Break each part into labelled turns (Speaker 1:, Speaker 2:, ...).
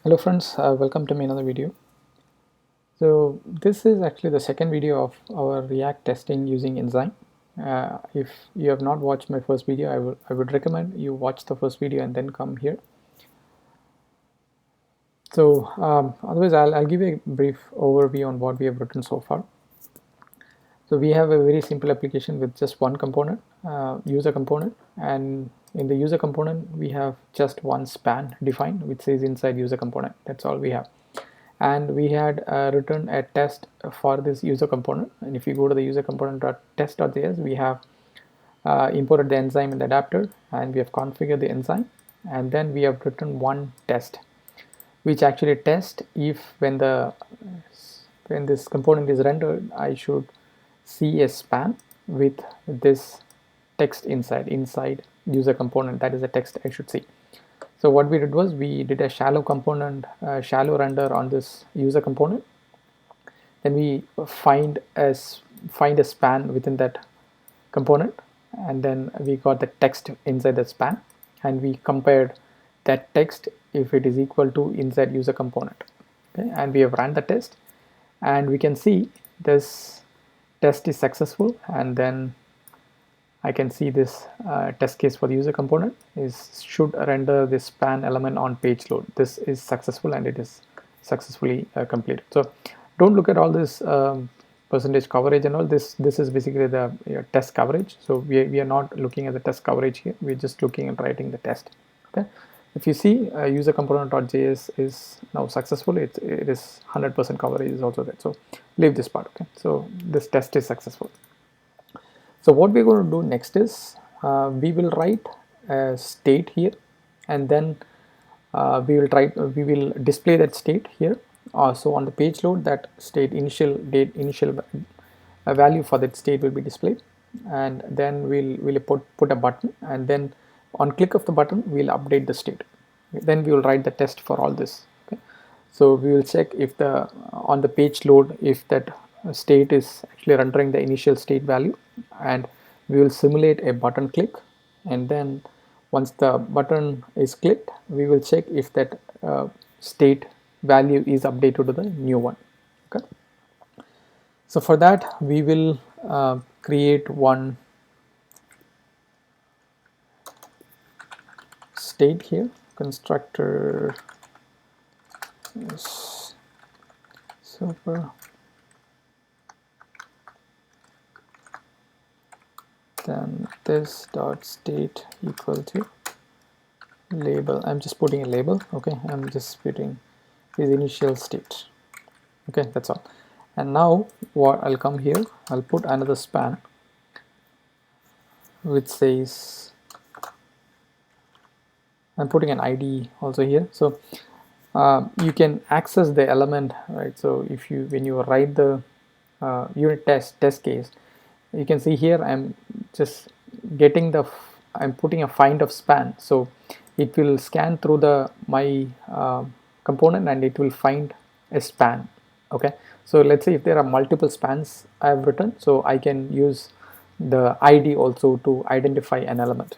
Speaker 1: Hello friends, welcome to me another video. So this is actually the second video of our React testing using Enzyme. If you have not watched my first video, I would recommend you watch the first video and then come here. So otherwise I'll give you a brief overview on what we have written so far. So we have a very simple application with just one component, user component, and in the user component we have just one span defined which says inside user component. That's all we have. And we had written a test for this user component, and if you go to the user component.test.js, we have imported the enzyme and the adapter, and we have configured the enzyme, and then we have written one test which actually tests if when this component is rendered, I should see a span with this text inside user component. That is the text I should see. So what we did was we did a shallow render on this user component. Then we find a span within that component, and then we got the text inside the span, and we compared that text if it is equal to inside user component. Okay, and we have run the test, and we can see this test is successful, and then I can see this test case for the user component is should render this span element on page load. This is successful and it is successfully completed. So don't look at all this percentage coverage and all this. This is basically the test coverage. So we are not looking at the test coverage here. We're just looking at writing the test. Okay. If you see user component.js is now successful, it is 100% coverage is also there. So leave this part. Okay. So this test is successful. So what we're going to do next is we will write a state here, and then we will display that state here. So on the page load, that state initial value for that state will be displayed, and then we'll put a button, and then on click of the button we'll update the state. Then we will write the test for all this. Okay. So we will check if the on the page load if that state is actually rendering the initial state value, and we will simulate a button click, and then once the button is clicked we will check if that state value is updated to the new one. Okay. So for that we will create one state here, constructor is super, then this dot state equal to label. I'm just putting a label. Okay, I'm just putting his initial state. Okay, that's all. And now what I'll come here, I'll put another span which says, I'm putting an ID also here. So you can access the element, right? So if you when you write the unit test case, you can see here I'm just getting I'm putting a find of span. So it will scan through the my component and it will find a span. Okay, so let's say if there are multiple spans I have written, so I can use the ID also to identify an element.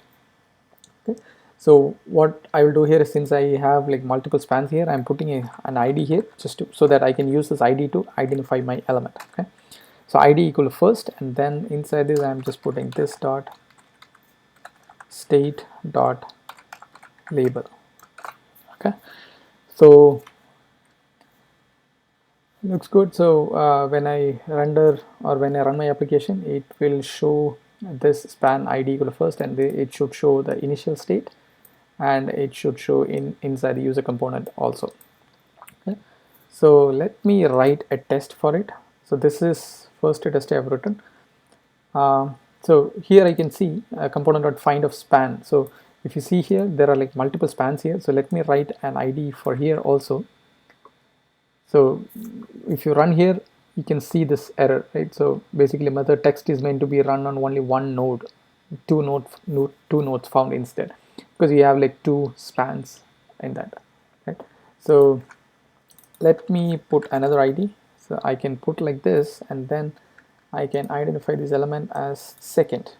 Speaker 1: Okay, so what I will do here is, since I have like multiple spans here, I'm putting an ID here just so that I can use this ID to identify my element. Okay, so ID equal to first, and then inside this I'm just putting this dot state dot label. Okay, so looks good. So when I render or when I run my application, it will show this span ID equal to first, and it should show the initial state, and it should show inside the user component also. Okay. So let me write a test for it. So this is first test I have written. So here I can see a component.find of span. So if you see here, there are like multiple spans here. So let me write an ID for here also. So if you run here, you can see this error, right? So basically method text is meant to be run on only one node, two nodes found instead, because you have like two spans in that, right? So let me put another ID. So I can put like this, and then I can identify this element as second.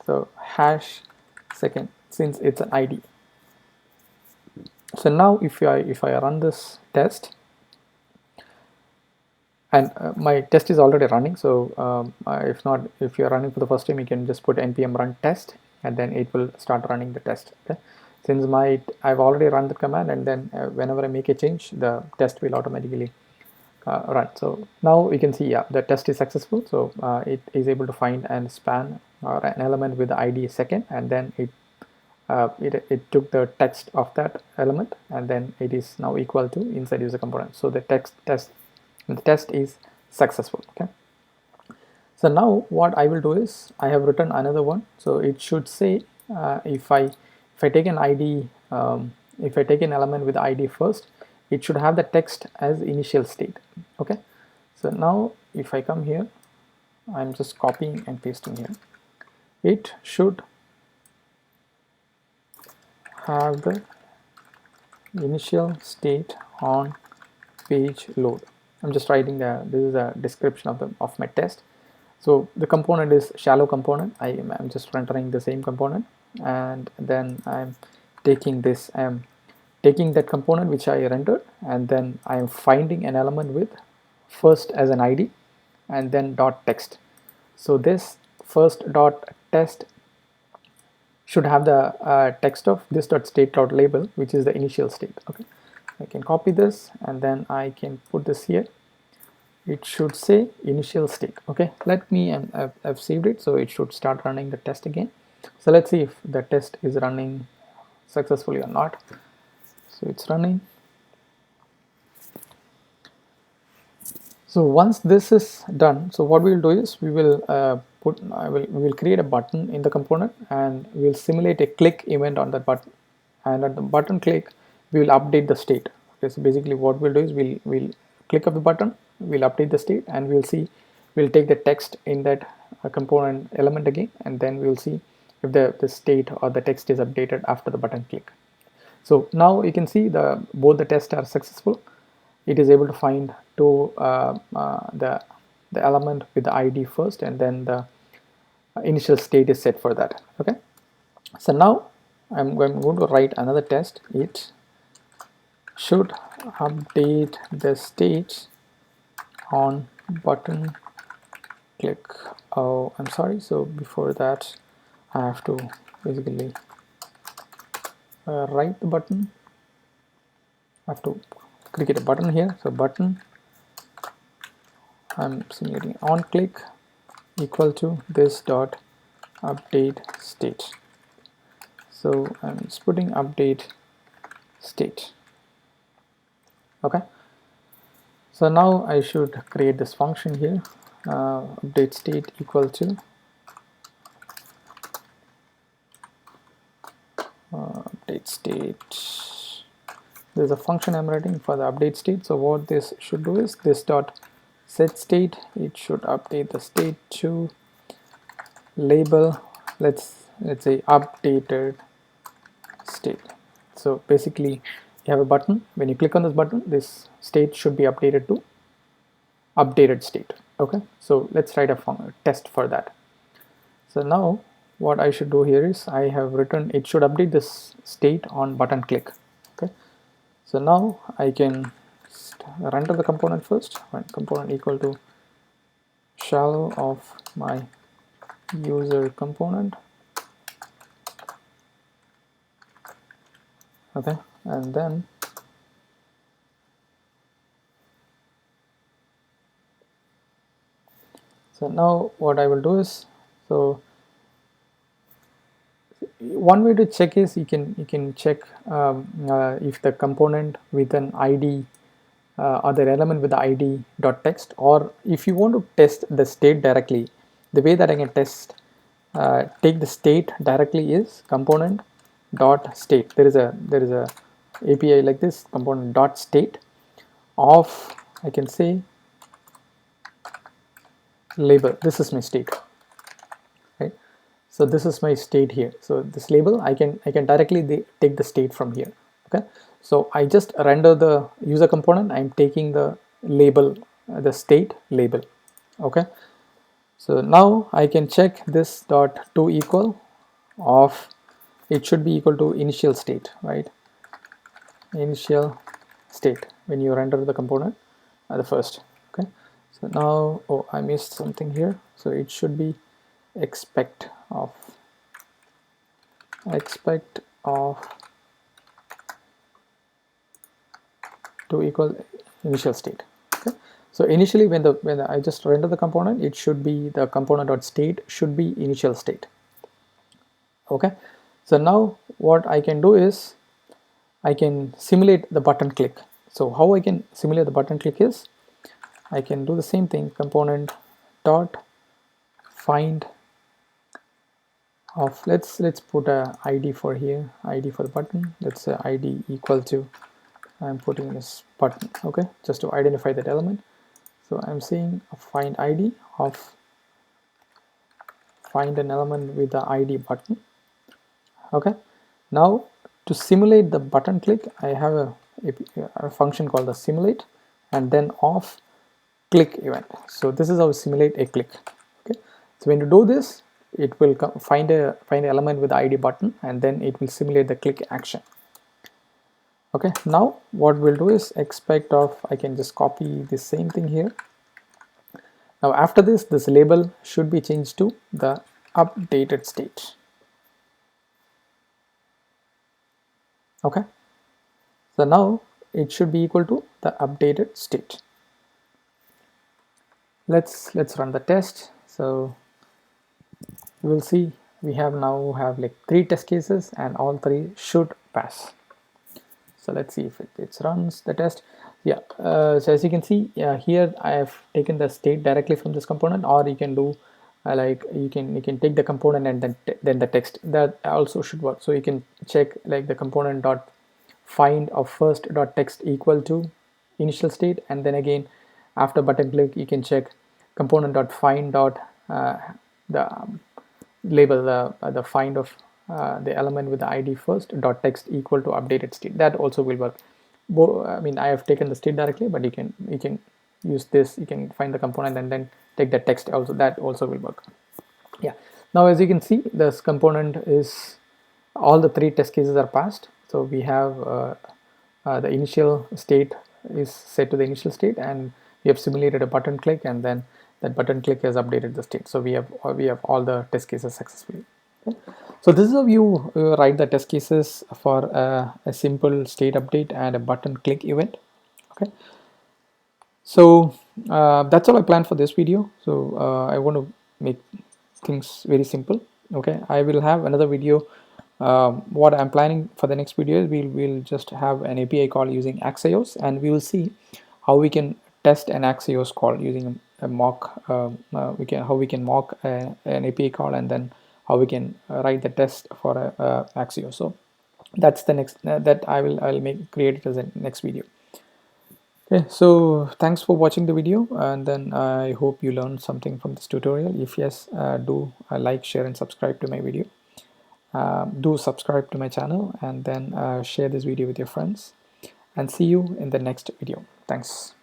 Speaker 1: So hash second, since it's an ID. So now if I run this test, and my test is already running, so if you're running for the first time, you can just put npm run test, and then it will start running the test. Okay, since I've already run the command, and then whenever I make a change, the test will automatically run. So now you can see, yeah, the test is successful. So it is able to find and span or an element with the id second, and then it took the text of that element, and then it is now equal to inside user component. So the test is successful. Okay, so now what I will do is I have written another one. So it should say, if I take an id, if I take an element with id first, it should have the text as initial state. Okay, so now if I come here, I'm just copying and pasting here. It should have the initial state on page load. I'm just writing this is a description of my test. So the component is shallow component. I'm just rendering the same component, and then I'm taking that component which I rendered, and then I'm finding an element with first as an id, and then dot text. So this first dot text should have the text of this dot state dot label, which is the initial state. Okay, I can copy this, and then I can put this here. It should say initial state. Okay, let me, I've saved it, so it should start running the test again. So let's see if the test is running successfully or not. So it's running. So once this is done, so what we will do is we will we will create a button in the component, and we will simulate a click event on that button, and at the button click we will update the state. Okay, so basically what we'll do is we'll click of the button, we'll update the state, and we'll take the text in that component element again, and then we'll see if the state or the text is updated after the button click. So now you can see both the tests are successful. It is able to find the element with the id first, and then the initial state is set for that. Okay, so now I'm going to write another test. It should update the state on button click. Oh, I'm sorry, so before that I have to basically write the button. I have to create a button here. So button, I'm simulating on click equal to this dot update state. So I'm just putting update state. Okay, so now I should create this function here, update state equal to update state. There's a function I'm writing for the update state. So what this should do is this dot set state, it should update the state to label, let's say updated state. So basically you have a button. When you click on this button, this state should be updated to updated state. Okay, so let's write a test for that. So now what I should do here is I have written it should update this state on button click. Okay, so now I can render the component first. Right, component equal to shallow of my user component. Okay, and then so now what I will do is, so one way to check is you can check if the component with an id or the element with the id dot text, or if you want to test the state directly, the way that I can test take the state directly is component dot state. There is a API like this, component dot state of, I can say, label. This is my state, right? So this is my state here. So this label, I can directly take the state from here. Okay, so I just render the user component. I'm taking the label, the state label. Okay, so now I can check this dot to equal of, it should be equal to initial state, right? initial state when you render the component the first. Okay, so now, oh, I missed something here, so it should be expect of to equal initial state. Okay, so initially when I just render the component, it should be the component dot state should be initial state. Okay, so now what I can do is I can simulate the button click. So how I can simulate the button click is I can do the same thing, component dot find of, let's put a ID for here, ID for the button. Let's say ID equal to, I'm putting this button, okay, just to identify that element. So I'm saying a find ID of find an element with the ID button. Okay, now to simulate the button click, I have a function called the simulate and then of click event. So this is how we simulate a click. Okay, so when you do this, it will find an element with the ID button and then it will simulate the click action. Okay, now what we'll do is expect of, I can just copy the same thing here. Now after this label should be changed to the updated state. Okay, so now it should be equal to the updated state. Let's run the test. So we will see we now have like 3 test cases and all 3 should pass. So let's see if it runs the test. Yeah, so as you can see here I have taken the state directly from this component, or you can do like you can take the component and then the text, that also should work. So you can check like the component dot find of first dot text equal to initial state, and then again after button click you can check component dot find dot the label the find of the element with the ID first dot text equal to updated state. That also will work. I mean, I have taken the state directly, but you can use this. You can find the component and then take the text also. That also will work. Yeah. Now as you can see, this component is all the 3 test cases are passed. So we have the initial state is set to the initial state, and we have simulated a button click, and then that button click has updated the state. So we have all the test cases successfully. Okay. So this is how you write the test cases for a simple state update and a button click event. Okay. So that's all I planned for this video. So I want to make things very simple. Okay, I will have another video. What I'm planning for the next video is we'll just have an API call using Axios, and we will see how we can test an Axios call using a mock. How we can mock an API call, and then how we can write the test for a Axios. So that's the next that I'll create it as a next video. Okay, so thanks for watching the video, and then I hope you learned something from this tutorial. If yes, do like, share and subscribe to my video. Do subscribe to my channel, and then share this video with your friends, and see you in the next video. Thanks.